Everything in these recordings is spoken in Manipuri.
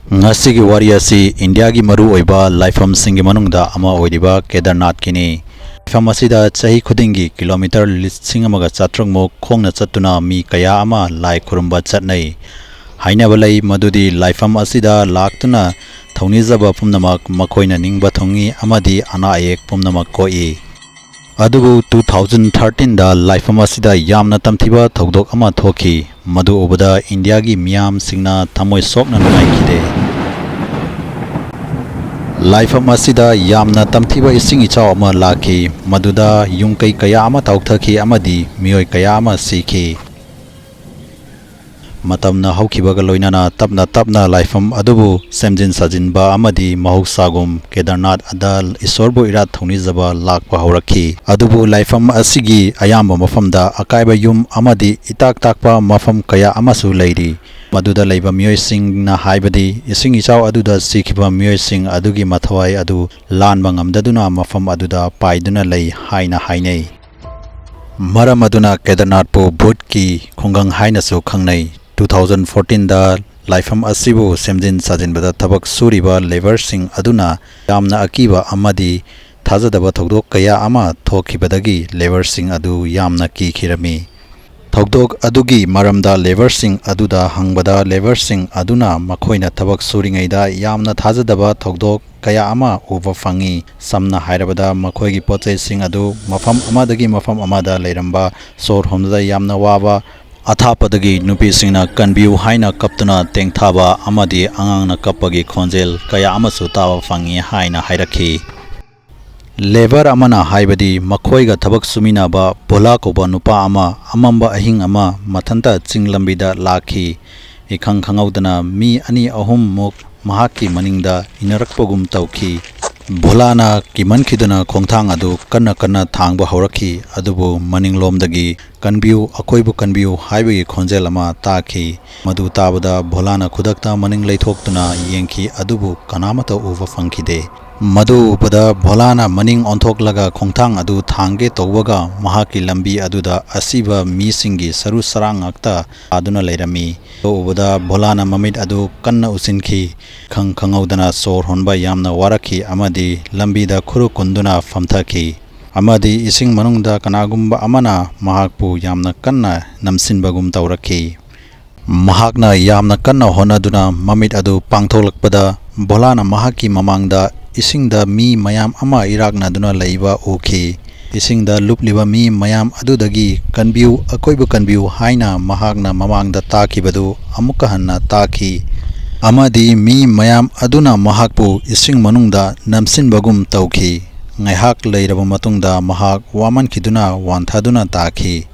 Ngasigi Wari asi India gi Maru oiba laifamsingi manungda ama oiriba Kedarnath kini. Laifam asida chahi khudingi kilometer 1,700 mok khongna chattuna Mee Kaya ama lai khurumba chatnai. Hainaba lai madudi laifam asida laktuna thaunijaba pumnamak makhoina ningba thongi amadi ana ayek pumnamak koi. Adubu 2013 da laifam asida yamna tamthiba Thoudok ama thoki. Madu ubada India gi miyam singna thamoi sokna nunaikide. Laifam asida yamna tamthiba ising ichaw ama laki. Maduda yungkai kaya ama tauthaki amadi mioi kaya ama sikhi. Matamna haukibaga loinana tapna laifam adubu semjin sajinba amadi mahoksagum Kedarnath adal isorbo irat thonijaba lakpa haurakhi. Adubu laifam asigi ayamba mafamda akaiba yum amadi itak takpa mafam kaya amasu leiri. Maduda leiba mioisingna haibadi ising ichaw aduda sikhiba mioising adugi mathawai adu lanba ngamdaduna mafam aduda paiduna lei haina hainei. Maram aduna Kedarnath po bhutki khongang hainasu khangnai. 2014 da laifam asibu semjin sajinbada thabak suriba labor sing aduna yamna akiba amadi thajadaba Thodok kaya ama thokhibadagi labor sing adu yamna ki khirami. Thodok adugi maramda labor sing aduda hangbada labor sing aduna makhoina thabak suringaida yamna thajadaba Thodok kaya ama uba fangi samna hairabada makhoigi pochai sing adu mafam amadagi mafam amada leiramba sor homda yamna waba Athapadagi nupi singna kanbiu haina kaptuna tengthaba amadi angangna kapagi khonjel kaya amasu tawa fangi haina hairakhi. Labor amana haibadi makhoiga thabak suminaba bola koba nupa ama amamba ahing ama mathanta chinglambida lakhi. Ikhang khangaudana mi ani ahum mok mahaki maningda inarakpagum tauki. Bolana kimankhiduna khongthang adu kanna thangba haurakhi adubu maninglomdagi kanbiu akoibu kanbiu haibagi khonjel ama takhi. Madu tabada bolana khudakta maning leithoktuna yengki adubu kanamata uva fangkhide. Madu ubada bolana maning onthoklaga khongthang adu thangge tawbaga mahaki lambi aduda asiba misingi saru sarang akta aduna leirami. Ubada bolana mamit adu kanna usinkhi khangaudana sor honba yamna warakhi amadi lambida khuru kunduna famthaki. Amadi ising manungda kanagumba amana mahakpu yamna kanna namsinbagum tawrakhi. Mahakna yamna kanna honaduna mamit adu pangtholakpada bolana mahaki mamangda isingda mi mayam ama irakna duna leiba ukhi. Isingda lupliba mi mayam adudagi kanbiu akoibu kanbiu haina mahakna mamangda takibadu amuka hanna takhi. Amadi mi mayam aduna mahakpu ising manungda namsinbagum tawkhi. Ngaihak leiraba matungda mahak wamankhiduna wanthaduna takhi.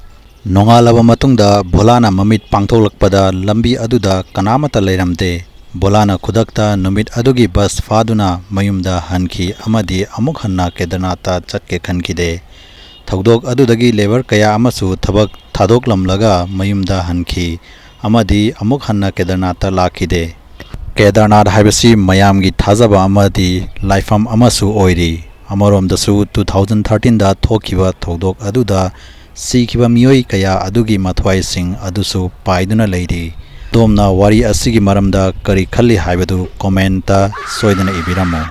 Nongalaba matungda bolana mamit pangtholakpada lambi aduda kanamata leiramde. Bolana khudakta numit adugi bus faduna mayumda hanki amadi amuk hanna Kedarnathta chatke khankide. Thodok adudagi labor kaya amasu thabak thadok lamlaga mayumda hanki amadi amuk hanna Kedarnathta lakhide. Kedarnath haibasi mayamgi thajaba amadi laifam amasu oiri. Amaromdasu 2013 da Thokhiba Thoudok aduda sikhiba mioi kaya adugi mathawai sing adusu paiduna leiri. Domna wari asigi maramda kari khalli haibadu commenta soidana ibiramo.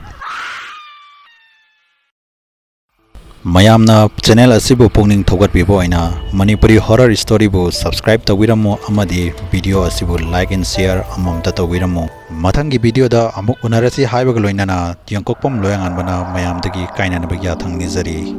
Mayamna channel asibu pungning thogatbibo aina Manipuri horror story bu subscribe tawiramo amadi video asibu like and share amamta tawiramo. Mathangi video da amuk unarasi haibaga loinana tiangkokpam loyangan bana mayamdagi kainanabagya thang nizari.